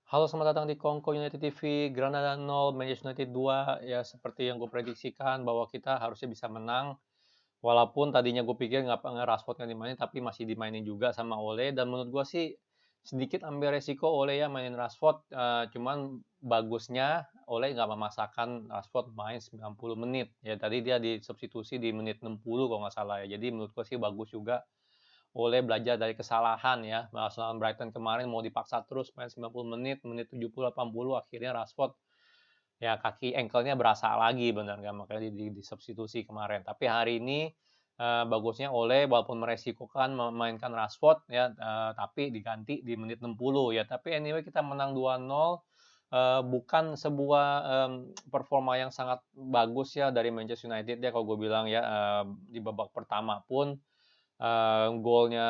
Halo, selamat datang di Kongko United TV. Granada 0, Manchester United 2. Ya, seperti yang gue prediksikan bahwa kita harusnya bisa menang. Walaupun tadinya gue pikir nggak Rashford nggak dimainin, tapi masih dimainin juga sama Ole. Dan menurut gue sih sedikit ambil resiko Ole ya mainin Rashford. Cuman bagusnya Ole nggak memaksakan Rashford main 90 menit. Ya, tadi dia disubstitusi di menit 60 kalau nggak salah ya. Jadi menurut gue sih bagus juga. Oleh belajar dari kesalahan ya. Lawan Brighton kemarin mau dipaksa terus main 90 menit, menit 70 80 akhirnya Rashford ya kaki ankle-nya berasa lagi benar nggak, makanya disubstitusi kemarin. Tapi hari ini bagusnya Ole walaupun meresikokan memainkan Rashford ya, tapi diganti di menit 60 ya. Tapi anyway kita menang 2-0. Bukan sebuah performa yang sangat bagus ya dari Manchester United ya kalau gue bilang ya. Di babak pertama pun golnya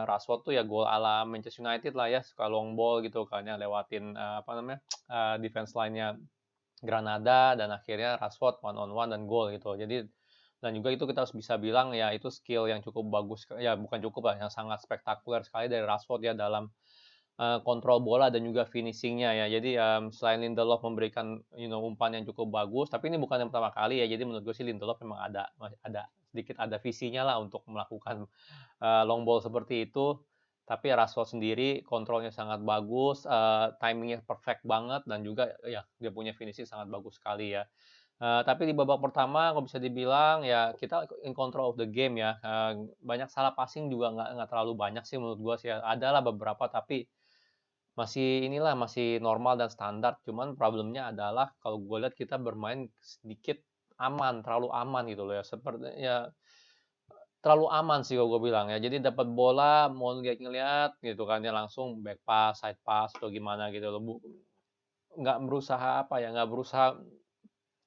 Rashford tuh ya gol ala Manchester United lah ya, suka long ball gitu kan ya, lewatin apa namanya defense line-nya Granada dan akhirnya Rashford one on one dan gol gitu. Jadi dan juga itu kita harus bisa bilang ya itu skill yang cukup bagus ya, bukan cukup lah, yang sangat spektakuler sekali dari Rashford ya dalam kontrol bola dan juga finishingnya ya. Jadi selain Lindelof memberikan umpan yang cukup bagus, tapi ini bukan yang pertama kali ya. Jadi menurut gue sih Lindelof memang ada sedikit ada visinya lah untuk melakukan long ball seperti itu. Tapi Rashford sendiri kontrolnya sangat bagus, timingnya perfect banget dan juga ya dia punya finishing sangat bagus sekali ya. Tapi di babak pertama kalau bisa dibilang ya kita in control of the game ya. Banyak salah passing juga nggak terlalu banyak sih menurut gua sih ya. Ada lah beberapa tapi masih normal dan standar. Cuman problemnya adalah kalau gue lihat kita bermain sedikit aman, terlalu aman gitu loh ya. Seperti ya terlalu aman sih kalau gue bilang ya. Jadi dapat bola mau ngeliat gitu kan ya langsung back pass, side pass atau gimana gitu loh. Nggak berusaha apa ya, nggak berusaha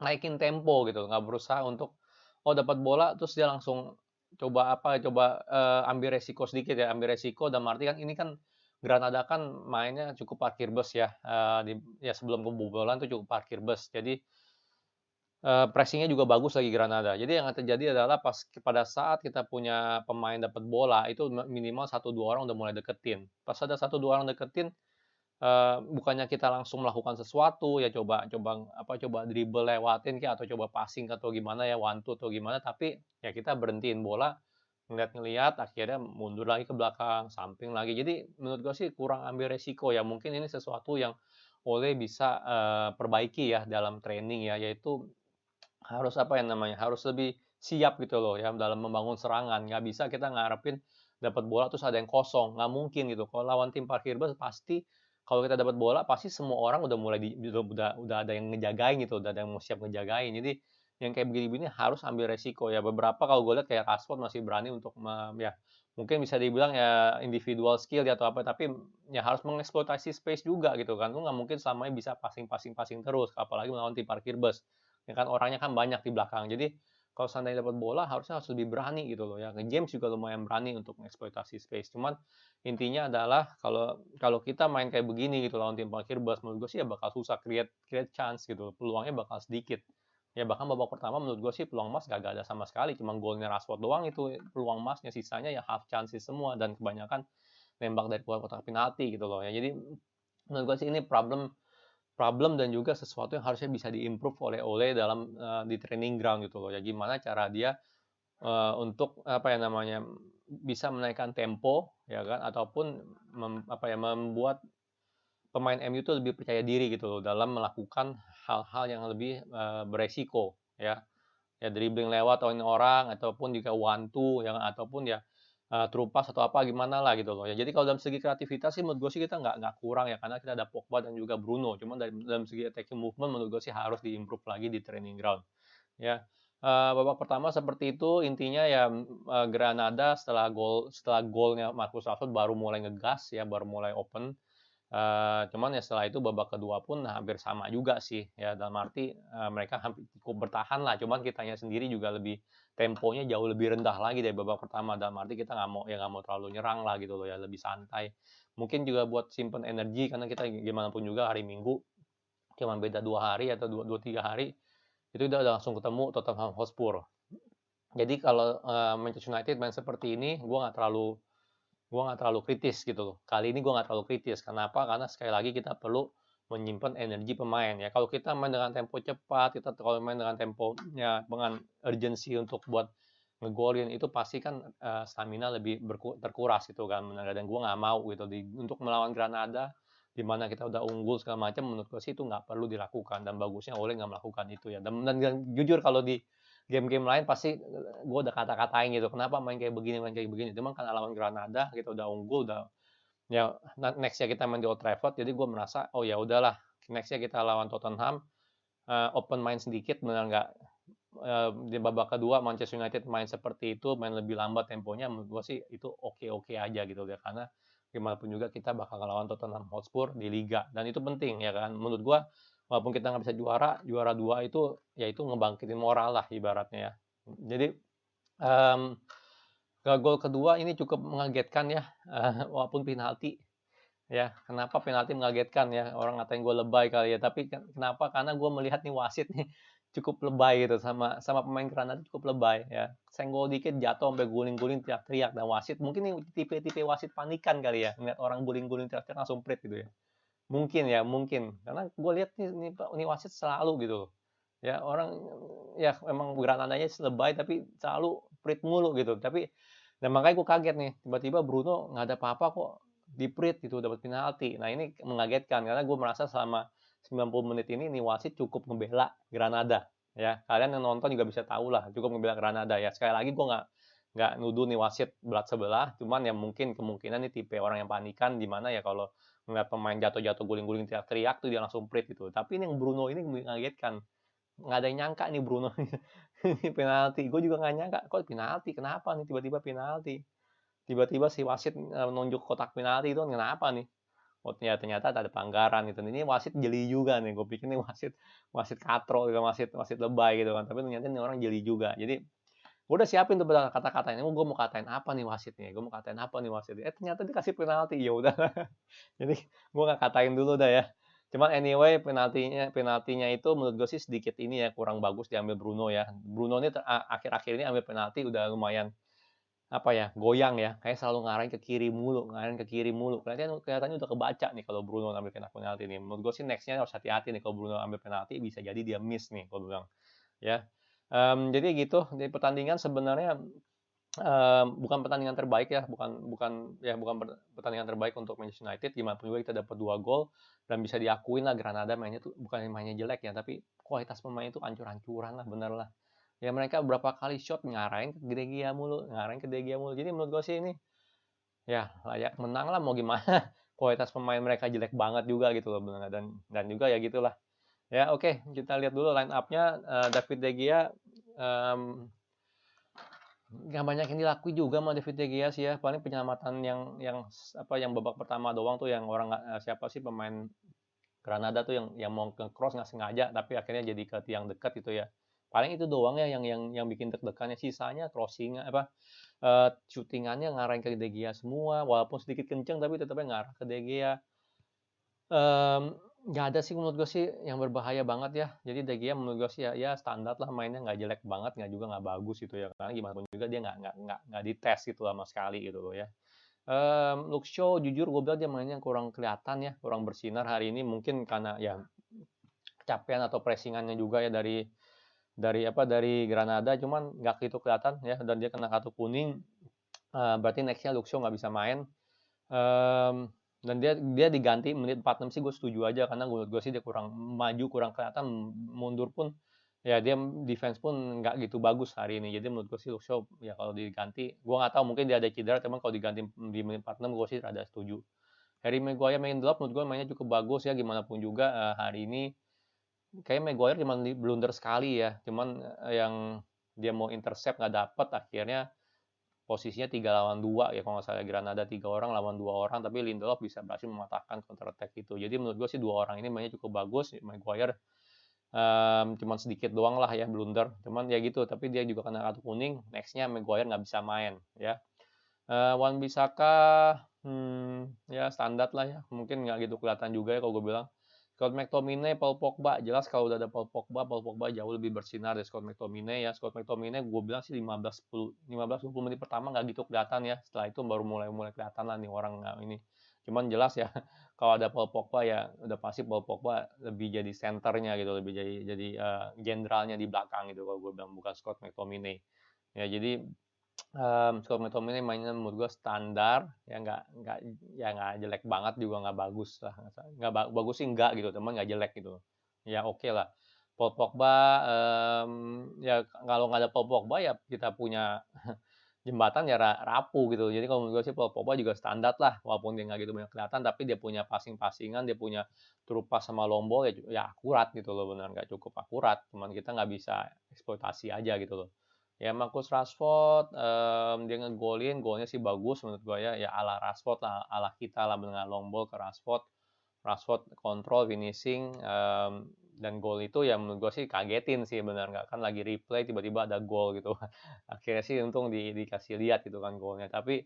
naikin tempo gitu, nggak berusaha untuk oh dapat bola terus dia langsung ambil resiko sedikit ya, ambil resiko dan arti kan ini kan Granada kan mainnya cukup parkir bus ya, ya sebelum kebobolan tuh cukup parkir bus. Jadi pressing juga bagus lagi Granada. Jadi yang terjadi adalah pada saat kita punya pemain dapat bola itu minimal satu dua orang udah mulai deketin. Pas ada satu dua orang deketin, bukannya kita langsung melakukan sesuatu ya coba dribble lewatin kayak atau coba passing atau gimana ya one two atau gimana, tapi ya kita berhentiin bola ngeliat-ngeliat akhirnya mundur lagi ke belakang samping lagi. Jadi menurut gue sih kurang ambil resiko ya, mungkin ini sesuatu yang Ole bisa perbaiki ya dalam training ya, yaitu harus apa ya namanya, harus lebih siap gitu loh ya dalam membangun serangan. Nggak bisa kita ngarepin dapat bola terus ada yang kosong, nggak mungkin gitu. Kalau lawan tim parkir bus pasti kalau kita dapat bola pasti semua orang udah mulai udah ada yang ngejagain gitu, udah ada yang mau siap ngejagain. Jadi yang kayak begini-begini harus ambil resiko ya. Beberapa kalau gue lihat kayak Rashford masih berani untuk ya mungkin bisa dibilang ya individual skill ya atau apa, tapi ya harus mengeksploitasi space juga gitu kan. Lu nggak mungkin selamanya bisa passing terus, apalagi melawan tim parkir bus ya kan orangnya kan banyak di belakang. Jadi kalau seandainya dapat bola harusnya harus lebih berani gitu loh ya. James juga lumayan berani untuk mengeksploitasi space. Cuman intinya adalah kalau kalau kita main kayak begini gitu lawan tim parkir bus, menurut gue sih ya bakal susah create create chance gitu. Peluangnya bakal sedikit. Ya bahkan babak pertama menurut gue sih peluang emas gak ada sama sekali. Cuma golnya Rashford doang itu peluang emasnya. Sisanya ya half chances semua dan kebanyakan nembak dari luar kotak penalti gitu loh ya. Jadi menurut gue sih ini problem problem dan juga sesuatu yang harusnya bisa diimprove oleh Ole dalam di training ground gitu loh ya, gimana cara dia untuk apa ya namanya bisa menaikkan tempo ya kan ataupun membuat pemain MU itu lebih percaya diri gitu loh dalam melakukan hal-hal yang lebih beresiko ya, ya dribbling lewat orang ataupun juga one two yang ataupun ya terupas atau apa gimana lah gitu loh ya. Jadi kalau dalam segi kreativitas sih menurut gue sih kita nggak kurang ya karena kita ada Pogba dan juga Bruno. Cuman dalam segi attacking movement menurut gue sih harus diimprove lagi di training ground ya. Babak pertama seperti itu intinya ya Granada setelah golnya Marcus Rashford baru mulai ngegas ya baru mulai open. Cuman ya setelah itu babak kedua pun hampir sama juga sih ya dalam arti mereka hampir cukup bertahan lah cuman kitanya sendiri juga lebih temponya jauh lebih rendah lagi dari babak pertama dalam arti kita nggak mau terlalu nyerang lah gitu loh ya lebih santai mungkin juga buat simpen energi karena kita gimana pun juga hari Minggu cuma beda 2 hari atau dua 3 hari itu udah langsung ketemu Tottenham Hotspur. Jadi kalau Manchester United main seperti ini gue nggak terlalu gue nggak terlalu kritis gitu. Kali ini gue nggak terlalu kritis. Kenapa? Karena sekali lagi kita perlu menyimpan energi pemain ya. Kalau kita main dengan tempo cepat, kita kalau main dengan temponya dengan urgensi untuk buat ngegolin itu pasti kan stamina lebih terkuras gitu kan. Dan gue nggak mau gitu untuk melawan Granada di mana kita udah unggul segala macam, menurut gue sih itu nggak perlu dilakukan, dan bagusnya Ole nggak melakukan itu ya. Dan jujur kalau di game-game lain pasti gue udah kata-katain gitu, kenapa main kayak begini, cuman kan lawan Granada kita udah unggul, udah ya nextnya kita main di Old Trafford, jadi gue merasa oh ya udahlah, nextnya kita lawan Tottenham, open main sedikit, benar nggak di babak kedua Manchester United main seperti itu, main lebih lambat temponya, menurut gue sih itu oke-oke aja gitu ya, karena gimana pun juga kita bakal lawan Tottenham Hotspur di Liga, dan itu penting ya kan, menurut gue walaupun kita nggak bisa juara dua itu ya itu ngebangkitin moral lah ibaratnya ya. Jadi gol kedua ini cukup mengagetkan ya, walaupun penalti ya. Kenapa penalti mengagetkan ya, orang ngatain gue lebay kali ya, tapi kenapa, karena gue melihat nih wasit nih cukup lebay gitu, sama sama pemain Granada cukup lebay ya, senggol dikit jatuh sampai guling-guling teriak-teriak, dan wasit mungkin nih tipe-tipe wasit panikan kali ya, ngeliat orang guling-guling teriak-teriak langsung prit gitu ya. Mungkin ya, mungkin. Karena gue lihat nih wasit selalu gitu loh. Ya orang ya emang Granadanya lebay tapi selalu prit mulu gitu. Tapi dan makanya gue kaget nih, tiba-tiba Bruno nggak ada apa-apa kok di prit gitu, dapat penalti. Nah ini mengagetkan karena gue merasa selama 90 menit ini nih wasit cukup ngebela Granada. Ya kalian yang nonton juga bisa tahu lah, cukup ngebela Granada ya. Sekali lagi gue nggak nuduh nih wasit belat sebelah, cuman ya mungkin kemungkinan nih tipe orang yang panikan, di mana ya kalau ngeliat pemain jatuh-jatuh guling-guling teriak-teriak tuh dia langsung prit gitu. Tapi ini yang Bruno ini mengagetkan, nggak ada yang nyangka nih Bruno ini penalti. Gue juga nggak nyangka kok penalti, kenapa nih tiba-tiba penalti, tiba-tiba si wasit nunjuk kotak penalti itu kenapa nih. Oh ya ternyata ada pelanggaran gitu. Ini wasit jeli juga nih. Gue pikir nih wasit wasit katro, wasit wasit lebay gitu kan. Tapi ternyata ini orang jeli juga. Jadi gue udah siapin tuh kata-katanya. Gue mau katain apa nih wasitnya? Gue mau katain apa nih wasitnya? Ternyata dikasih penalti. Ya udah. Jadi gue nggak katain dulu dah ya. Cuman anyway penaltinya itu menurut gue sih sedikit ini ya, kurang bagus diambil Bruno ya. Bruno ini akhir-akhir ini ambil penalti udah lumayan apa ya, goyang ya. Kayak selalu ngarahin ke kiri mulu, ngarahin ke kiri mulu. Kelihatannya udah kebaca nih kalau Bruno ambil penalti nih. Menurut gue sih nextnya harus hati-hati nih kalau Bruno ambil penalti, bisa jadi dia miss nih kalau bilang ya. Jadi gitu di pertandingan sebenarnya bukan pertandingan terbaik ya, bukan pertandingan terbaik untuk Manchester United. Gimana pun juga kita dapat 2 gol dan bisa diakuin lah Granada mainnya tuh bukan mainnya jelek ya, tapi kualitas pemain itu ancur-ancuran lah, bener lah. Ya mereka berapa kali shot ngarahin ke De Gea mulu, ngarahin ke De Gea mulu. Jadi menurut gue sih ini ya layak menang lah, mau gimana. Kualitas pemain mereka jelek banget juga gitu loh bener, dan juga ya gitulah. Ya oke, kita lihat dulu line up-nya. David De Gea nggak banyak yang dilakuin juga sama David De Gea sih ya. Paling penyelamatan yang babak pertama doang tuh, yang orang nggak siapa sih pemain Granada tuh yang mau ke cross nggak sengaja tapi akhirnya jadi ke tiang dekat itu ya. Paling itu doang ya yang bikin deg-degannya. Sisanya crossing apa shootingannya ngarahin ke De Gea semua, walaupun sedikit kenceng tapi tetapnya ngarah ke De Gea. Nggak ada sih menurut gue sih yang berbahaya banget ya. Jadi De Gea menurut gue sih ya standar lah mainnya, nggak jelek banget, nggak juga nggak bagus gitu ya. Karena gimana pun juga dia nggak dites gitu sama sekali gitu loh ya. Luke Shaw jujur gue bilang dia mainnya kurang kelihatan ya, kurang bersinar hari ini, mungkin karena ya kecapean atau pressingannya juga ya dari Granada, cuman nggak gitu kelihatan ya, dan dia kena kartu kuning. Berarti nextnya Luke Shaw nggak bisa main. Dan dia diganti menit 46 sih gue setuju aja, karena menurut gue sih dia kurang maju, kurang kelihatan, mundur pun ya dia defense pun nggak gitu bagus hari ini. Jadi menurut gue sih Luke Shaw ya kalau diganti, gue nggak tahu mungkin dia ada cedera, cuman kalau diganti di menit 46 gue sih rada setuju. Harry Maguire main drop, menurut gue mainnya cukup bagus ya, gimana pun juga hari ini kayak Maguire cuma blunder sekali ya, cuman yang dia mau intercept nggak dapet, akhirnya posisinya 3 lawan 2 ya kalau nggak salah, Granada 3 orang lawan 2 orang, tapi Lindelof bisa berhasil mematahkan counter attack itu. Jadi menurut gue sih 2 orang ini mainnya cukup bagus. Maguire cuman sedikit doang lah ya blunder, cuman ya gitu, tapi dia juga kena kartu kuning, nextnya Maguire nggak bisa main ya. Wan Bissaka ya standar lah ya, mungkin nggak gitu kelihatan juga ya kalau gue bilang. Scott McTominay, Paul Pogba, jelas kalau udah ada Paul Pogba jauh lebih bersinar dari Scott McTominay ya. Scott McTominay gue bilang sih 15-20 menit pertama nggak gitu kelihatan ya. Setelah itu baru mulai kelihatan lah nih orang ini. Cuman jelas ya kalau ada Paul Pogba ya udah pasti Paul Pogba lebih jadi senternya gitu, lebih jadi jenderalnya di belakang gitu kalau gue bilang, bukan Scott McTominay. Ya jadi Scott McTominay mainnya menurut gue standar ya, nggak jelek banget juga nggak bagus lah, nggak bagus sih nggak gitu, teman nggak jelek gitu ya, oke lah. Paul Pogba, ya kalau nggak ada Paul Pogba ya kita punya jembatan ya rapuh gitu. Jadi kalau menurut gue sih Paul Pogba juga standar lah, walaupun dia nggak gitu banyak kelihatan, tapi dia punya passing-passingan, dia punya through pass sama long ball ya akurat gitu loh, benar nggak cukup akurat, cuman kita nggak bisa eksploitasi aja gitu loh. Ya Marcus Rashford, dia golnya sih bagus menurut gue ya, ya ala Rashford lah, ala kita lah, dengan long ball ke Rashford. Rashford kontrol, finishing, dan gol itu ya menurut gue sih kagetin sih, benar nggak, kan lagi replay tiba-tiba ada gol gitu. Akhirnya sih untung dikasih lihat gitu kan golnya. Tapi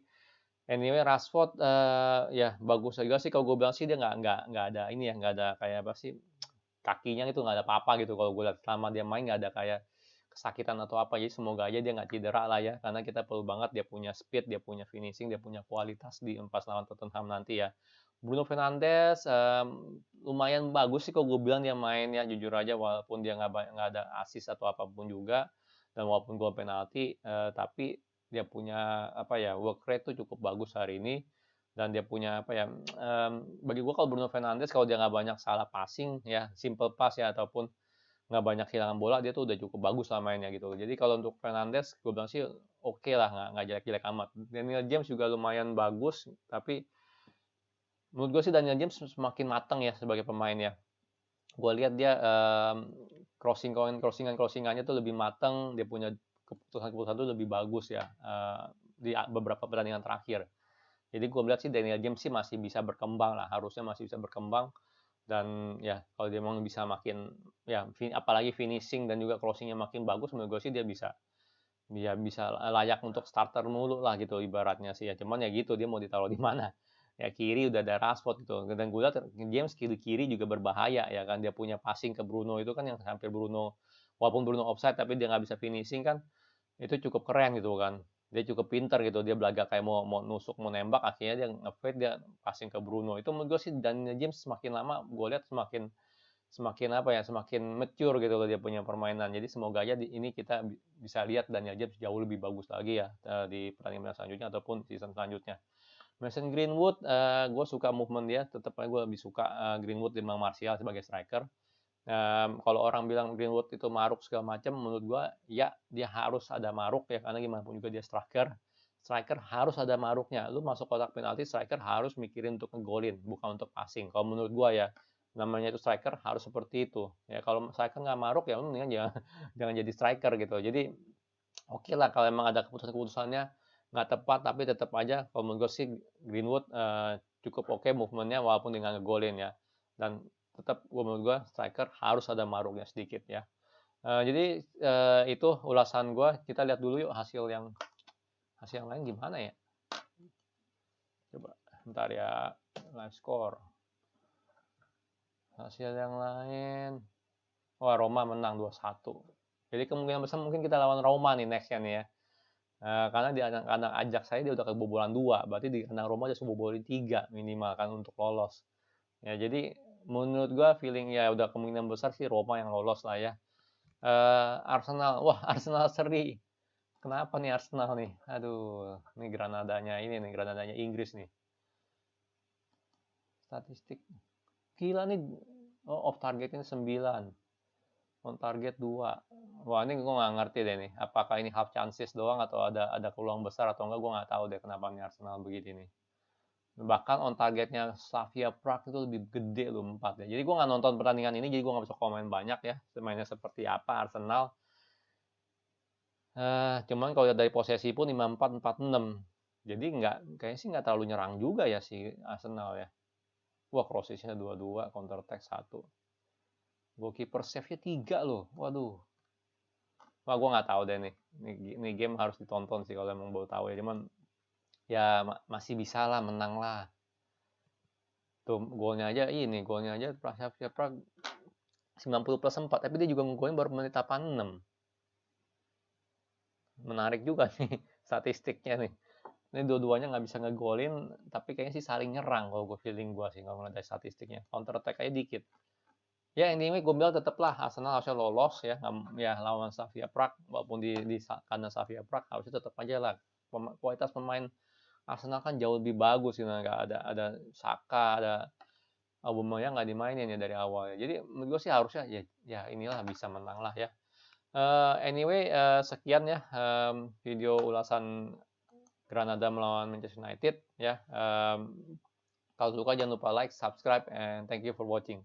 anyway Rashford ya bagus juga sih, kalau gue bilang sih dia nggak ada ini ya, nggak ada kayak apa sih, kakinya itu nggak ada apa-apa gitu kalau gue lihat, selama dia main nggak ada kayak kesakitan atau apa. Jadi semoga aja dia nggak cedera lah ya, karena kita perlu banget dia punya speed, dia punya finishing, dia punya kualitas di pas lawan Tottenham nanti ya. Bruno Fernandes lumayan bagus sih kalau gue bilang, dia main ya jujur aja, walaupun dia nggak ada assist atau apapun juga, dan walaupun gol penalti, tapi dia punya apa ya, work rate tuh cukup bagus hari ini, dan dia punya apa ya, bagi gue kalau Bruno Fernandes kalau dia nggak banyak salah passing ya, simple pass ya, ataupun nggak banyak kehilangan bola, dia tuh udah cukup bagus lah mainnya gitu. Jadi kalau untuk Fernandes gue bilang sih oke lah, nggak jelek-jelek amat. Daniel James juga lumayan bagus, tapi menurut gue sih Daniel James semakin matang ya sebagai pemain ya. Gue lihat dia crossingannya tuh lebih matang, dia punya keputusan tuh lebih bagus ya di beberapa pertandingan terakhir. Jadi gue lihat sih Daniel James sih masih bisa berkembang lah, harusnya masih bisa berkembang. Dan ya kalau dia memang bisa makin ya apalagi finishing dan juga crossingnya makin bagus, menurut gue sih dia bisa layak untuk starter mulu lah gitu ibaratnya sih ya. Cuman ya gitu, dia mau ditaruh di mana? Ya kiri udah ada Rashford gitu. Dan gue lihat James kiri juga berbahaya ya kan. Dia punya passing ke Bruno itu kan yang hampir Bruno, walaupun Bruno offside tapi dia nggak bisa finishing kan. Itu cukup keren gitu kan. Dia cukup pinter gitu. Dia belaga kayak mau nusuk, mau nembak, akhirnya dia nge-fade, dia passing ke Bruno. Itu menurut gue sih Daniel James semakin lama gue lihat semakin apa ya, semakin mature gitu loh dia punya permainan. Jadi semoga aja ini kita bisa lihat Daniel James jauh lebih bagus lagi ya di pertandingan selanjutnya ataupun season selanjutnya. Mason Greenwood, gue suka movement dia, tetap aja gue lebih suka Greenwood dibanding Martial sebagai striker. Kalau orang bilang Greenwood itu maruk segala macam, menurut gue ya dia harus ada maruk ya, karena gimana pun juga dia striker. Striker harus ada maruknya. Lu masuk kotak penalti, striker harus mikirin untuk ngegolin, bukan untuk passing. Kalau menurut gue ya, namanya itu striker harus seperti itu. Ya kalau striker nggak maruk ya, lu mendingan jangan jangan jadi striker gitu. Jadi oke lah kalau emang ada keputusan-keputusannya nggak tepat, tapi tetap aja kalau menurut gue sih Greenwood cukup oke movementnya walaupun dengan ngegolin ya. Dan tetap menurut gue striker harus ada maruknya sedikit ya. Jadi itu ulasan gue. Kita lihat dulu yuk hasil yang lain gimana ya. Coba bentar ya, live score. Hasil yang lain. Wah, Roma menang 2-1. Jadi kemungkinan besar mungkin kita lawan Roma nih nextnya nih ya. Karena di kandang Ajax saya dia udah kebobolan 2, berarti di kandang Roma dia kebobolin 3 minimal kan untuk lolos. Ya jadi menurut gua feeling ya udah kemungkinan besar sih Roma yang lolos lah ya. Arsenal, wah Arsenal seri. Kenapa nih Arsenal nih? Aduh, ini Granadanya Inggris nih. Statistik. Gila nih, off targetnya 9. On target 2. Wah ini gue nggak ngerti deh nih. Apakah ini half chances doang atau ada peluang besar atau enggak, gue nggak tahu deh kenapa nih Arsenal begini nih. Bahkan on targetnya Slavia Prague itu lebih gede loh, 4 ya. Jadi gue nggak nonton pertandingan ini, jadi gue nggak bisa komen banyak ya. Mainnya seperti apa Arsenal. Cuman kalau lihat dari posisi pun 5-4, 4-6. Jadi kayaknya sih nggak terlalu nyerang juga ya si Arsenal ya. Wah crossesnya 2-2, counter attack 1. Goalkeeper save-nya 3 loh. Waduh. Wah, gue nggak tahu deh nih. Ini game harus ditonton sih kalau emang mau tahu ya. Cuman ya masih bisa lah, menang lah. Tuh golnya aja Slavia Prague 90+4, tapi dia juga ngegolin baru menit 86. Menarik juga nih statistiknya nih. Ini dua-duanya nggak bisa ngegolin, tapi kayaknya sih saling nyerang kalau gue feeling gue sih kalau ngeliat dari statistiknya. Counter attack aja dikit. Ya anyway, gue bilang tetaplah Arsenal harusnya lolos ya, ya lawan Slavia Prague, walaupun di kandang Slavia Prague harusnya tetap aja lah. Kualitas pemain Arsenal kan jauh lebih bagus gitu, nggak ada Saka, ada Aubameyang nggak dimainin ya dari awal. Jadi menurut gue sih harusnya ya inilah bisa menang lah ya. Anyway, sekian ya video ulasan Granada melawan Manchester United ya. Kalau suka jangan lupa like, subscribe, and thank you for watching.